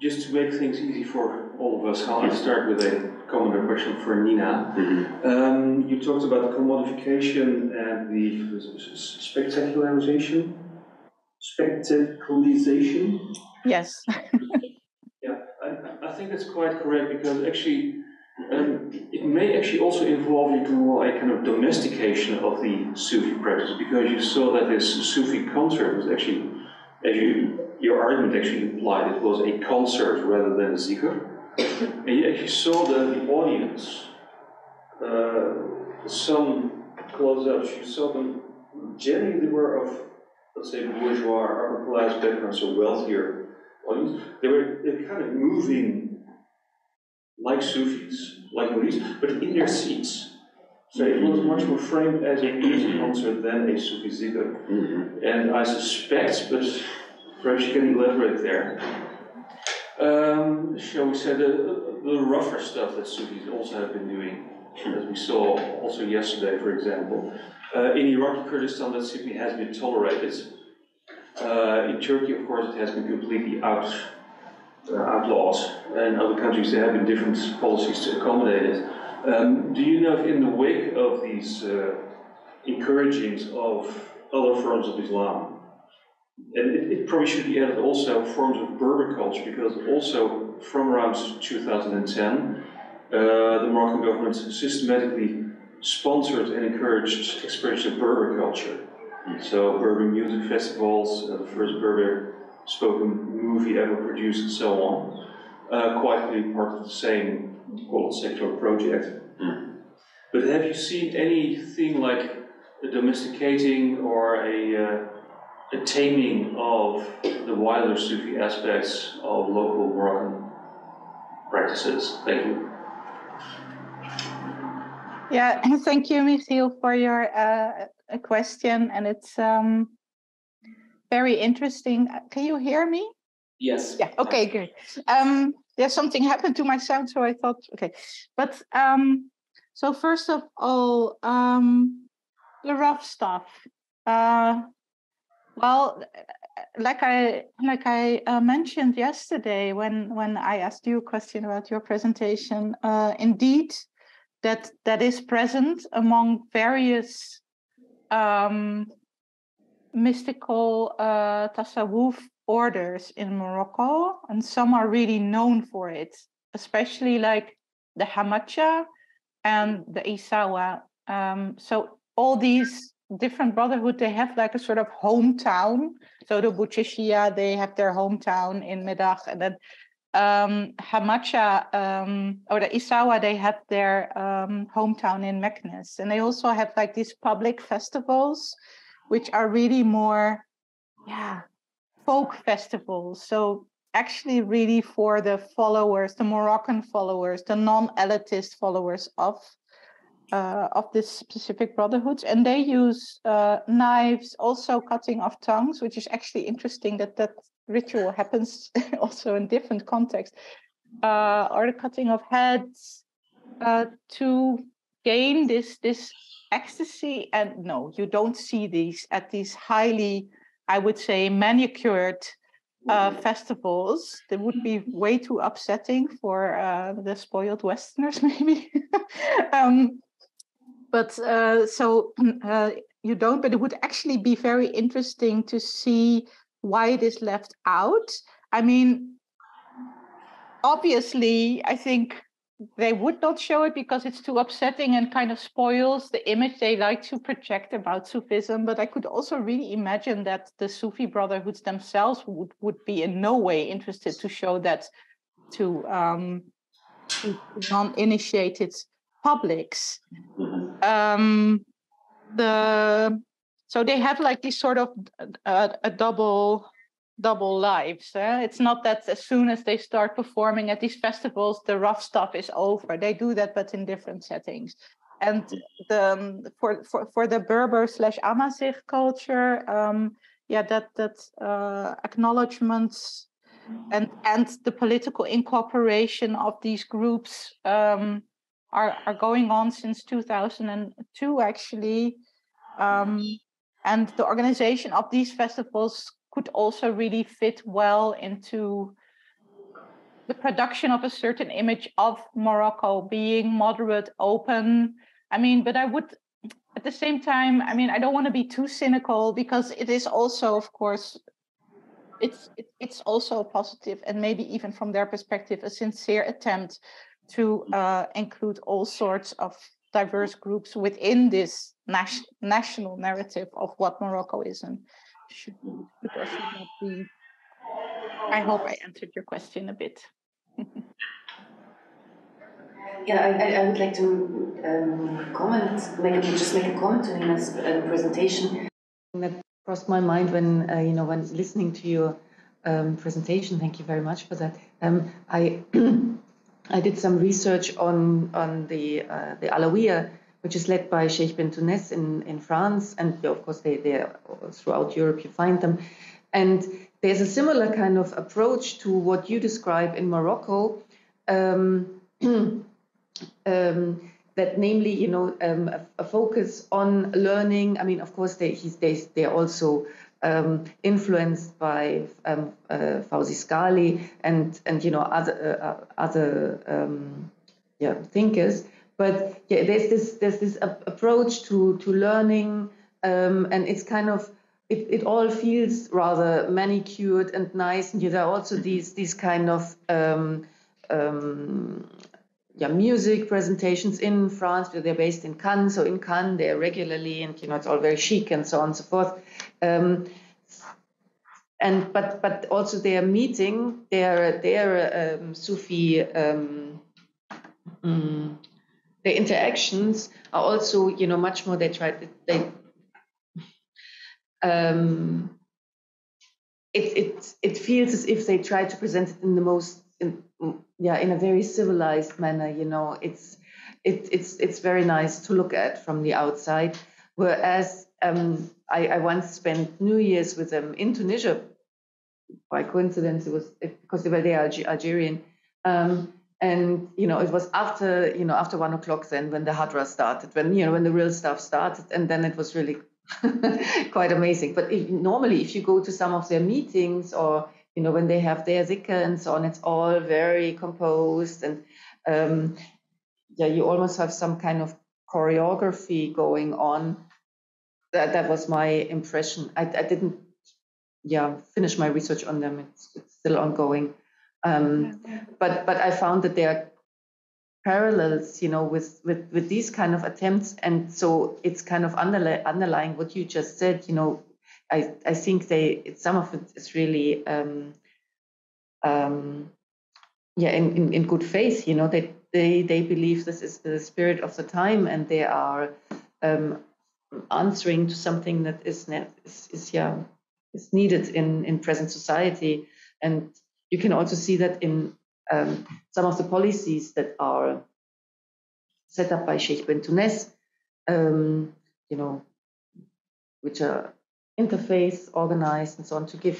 just to make things easy for all of us, I'll start with a common question for Nina. You talked about the commodification and the spectacularization. Yes. Yeah, I think that's quite correct, because actually it may actually also involve a kind of domestication of the Sufi practice, because you saw that this Sufi concert was actually, as your argument actually implied, it was a concert rather than a zikr. And you actually saw the audience, some close-ups, you saw them, generally they were of, let's say, bourgeois, upper class backgrounds, so wealthier audience. They were kind of moving like Sufis, like Muridis, but in their seats. So it was much more framed as a music concert than a Sufi zikr. And I suspect, but perhaps you can elaborate there, shall we say, the rougher stuff that Sufis also have been doing, as we saw also yesterday, for example. In Iraqi Kurdistan, that simply has been tolerated. In Turkey, of course, it has been completely outlawed. And in other countries, there have been different policies to accommodate it. Do you know if in the wake of these encouragings of other forms of Islam, and it probably should be added also forms of Berber culture, because also from around 2010, the Moroccan government systematically sponsored and encouraged expression of Berber culture. So Berber music festivals, the first Berber spoken movie ever produced, and so on. Quite clearly part of the same, call it, secular project. But have you seen anything like a domesticating or a taming of the wilder Sufi aspects of local Moroccan practices? Thank you. Yeah, thank you, Michiel, for your question, and it's very interesting. Can you hear me? Yes. Yeah. Okay. Good. Something happened to my sound, so I thought, okay. But so first of all, the rough stuff. Well, like I mentioned yesterday when I asked you a question about your presentation, indeed, that is present among various mystical tasawwuf orders in Morocco, and some are really known for it, especially like the Hamacha and the Isawa. So all these different brotherhood, they have like a sort of hometown. So the Bouchishia, they have their hometown in Medach, and then Hamacha or the Isawa, they have their hometown in Meknes, and they also have like these public festivals, which are really more, folk festivals. So actually, really for the followers, the Moroccan followers, the non-elitist followers of this specific brotherhoods, and they use knives, also cutting of tongues, which is actually interesting that ritual happens also in different contexts, or the cutting of heads to gain this ecstasy. And no, you don't see these at these highly, I would say, manicured festivals. They would be way too upsetting for the spoiled Westerners, maybe. But you don't, but it would actually be very interesting to see why it is left out. I mean, obviously, I think they would not show it because it's too upsetting and kind of spoils the image they like to project about Sufism. But I could also really imagine that the Sufi brotherhoods themselves would be in no way interested to show that to non-initiated publics. So they have like this sort of a double lives. It's not that as soon as they start performing at these festivals, the rough stuff is over. They do that, but in different settings. And for the Berber / Amazigh culture, that acknowledgements and the political incorporation of these groups are going on since 2002, actually. And the organization of these festivals could also really fit well into the production of a certain image of Morocco being moderate, open. I mean, but I would, at the same time, I mean, I don't want to be too cynical, because it is also, of course, it's also a positive, and maybe even from their perspective, a sincere attempt to include all sorts of diverse groups within this national narrative of what Morocco is and should or should not be. I hope I answered your question a bit. Yeah, I would like to comment, just make a comment on Nina's presentation. That crossed my mind when when listening to your presentation. Thank you very much for that. I did some research on the Alawiya, which is led by Sheikh bin Tounes in France, and of course they throughout Europe you find them, and there's a similar kind of approach to what you describe in Morocco. That namely, a focus on learning. I mean, of course, they're also influenced by Fawzi Skali and other thinkers. But yeah, there's this approach to learning, and it's kind of it all feels rather manicured and nice. And there are also these kind of music presentations in France, where they're based in Cannes. So in Cannes, they're regularly, and it's all very chic and so on and so forth. But also their meeting, their Sufi, their interactions are also much more. It feels as if they try to present it in the most in a very civilized manner. It's very nice to look at from the outside. Whereas I once spent New Year's with them in Tunisia. By coincidence, it was because they are Algerian, and it was after 1 o'clock then when the Hadra started, when the real stuff started, and then it was really quite amazing. But normally, if you go to some of their meetings or when they have their zikr and so on, it's all very composed, and you almost have some kind of choreography going on. That was my impression. I didn't finish my research on them. It's still ongoing. But I found that there are parallels, with these kind of attempts, and so it's kind of underlying what you just said. I think some of it is really in good faith. That they believe this is the spirit of the time, and they are answering to something that is needed in present society. And you can also see that in some of the policies that are set up by Sheikh bin Tounes, which are interfaith, organized, and so on, to give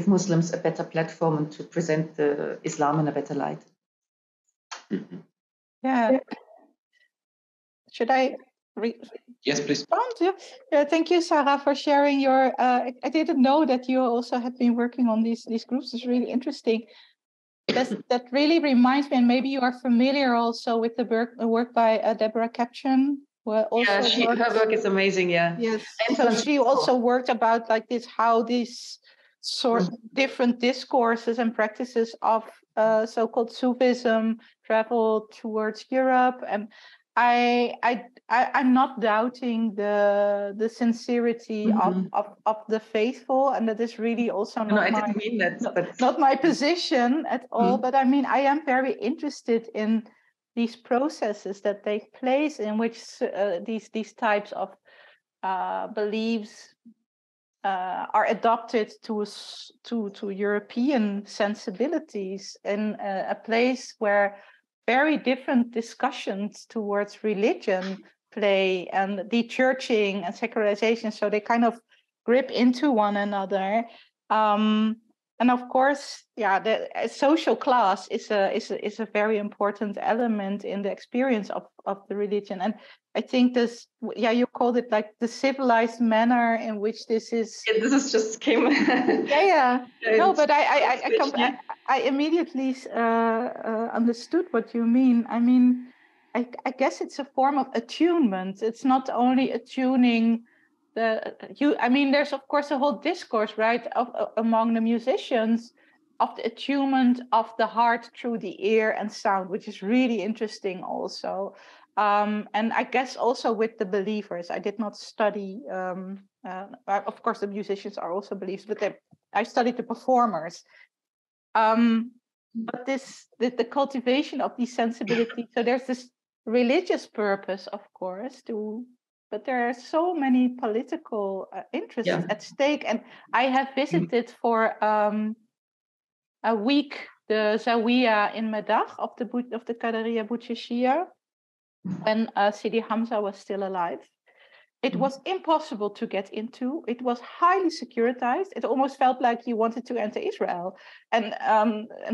Muslims a better platform and to present Islam in a better light. Mm-hmm. Yeah. Should I? Yes, please. Yeah, thank you, Sara, for sharing your. I didn't know that you also had been working on these groups. It's really interesting. That really reminds me, and maybe you are familiar also with the work by Deborah Caption. Her work is amazing. Yeah. Yes. So she also worked about like this, how these different discourses and practices of so-called Sufism travel towards Europe, and I'm not doubting the sincerity of the faithful, and that is really also not my position at all. But I mean, I am very interested in these processes that take place in which these types of beliefs are adopted to European sensibilities in a place where very different discussions towards religion play, and de-churching and secularization. So they kind of grip into one another. And of course, yeah, the social class is a very important element in the experience of the religion. And I think this, yeah, you called it like the civilized manner in which this is. Yeah, this is just came. Yeah. No, but I immediately understood what you mean. I mean, I guess it's a form of attunement. It's not only attuning. I mean, there's of course a whole discourse, right, among the musicians of the attunement of the heart through the ear and sound, which is really interesting also. And I guess also with the believers, I did not study. Of course, the musicians are also believers, but I studied the performers. But the cultivation of these sensibilities. So there's this religious purpose, of course, but there are so many political interests at stake. And I have visited for a week the Zawiya in Medach of the Qadariya Bouchashia when Sidi Hamza was still alive. It was impossible to get into. It was highly securitized. It almost felt like you wanted to enter Israel. And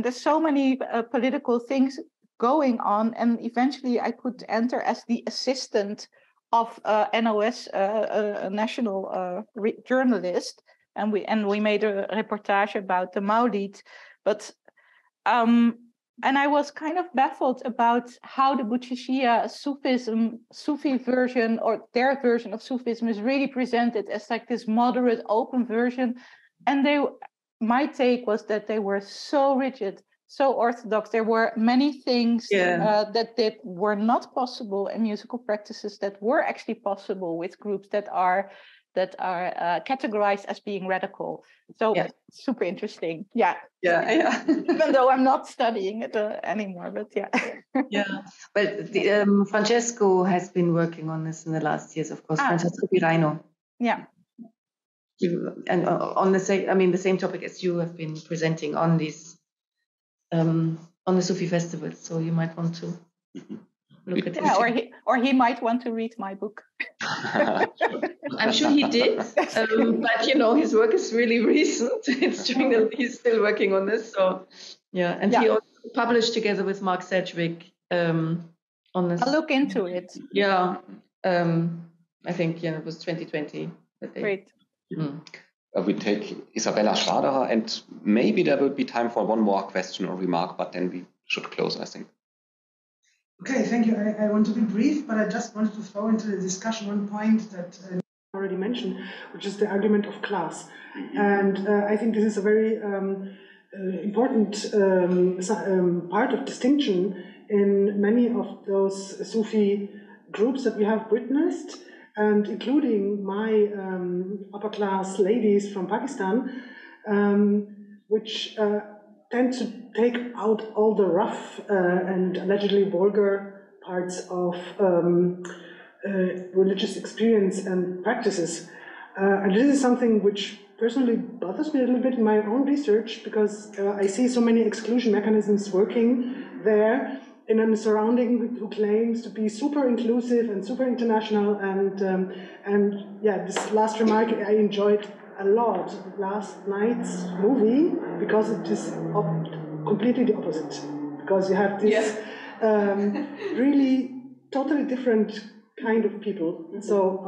there's so many political things going on. And eventually I could enter as the assistant of NOS, a national journalist. And we made a reportage about the Maulid. But and I was kind of baffled about how the Bouchashia Sufi version, or their version of Sufism, is really presented as like this moderate, open version. And my take was that they were so rigid, so orthodox. There were many things that were not possible in musical practices that were actually possible with groups that are categorized as being radical. So super interesting. Yeah. Even though I'm not studying it anymore, but But Francesco has been working on this in the last years, of course. Francesco Pirano. Yeah. And on the same topic as you have been presenting on these on the Sufi festivals. So you might want to look at it. Or he might want to read my book. I'm sure he did, but his work is really recent. He's still working on this. So he also published together with Mark Sedgwick on this. I'll look into it. Yeah, I think it was 2020. Great. We take Isabella Schraderer, and maybe there will be time for one more question or remark, but then we should close, I think. Okay, thank you. I want to be brief, but I just wanted to throw into the discussion one point that I already mentioned, which is the argument of class. And I think this is a very important part of distinction in many of those Sufi groups that we have witnessed, and including my upper class ladies from Pakistan, which tend to take out all the rough and allegedly vulgar parts of religious experience and practices. And this is something which personally bothers me a little bit in my own research, because I see so many exclusion mechanisms working there in a surrounding who claims to be super inclusive and super international. And this last remark I enjoyed a lot, last night's movie, because it is completely the opposite. Because you have this really totally different kind of people. So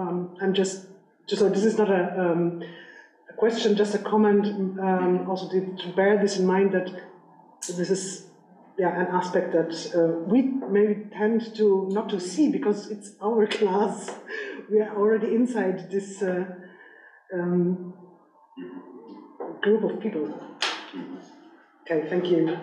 so this is not a question, just a comment. Also to bear this in mind, that this is an aspect that we maybe tend to not to see, because it's our class. We are already inside this group of people. Okay, thank you.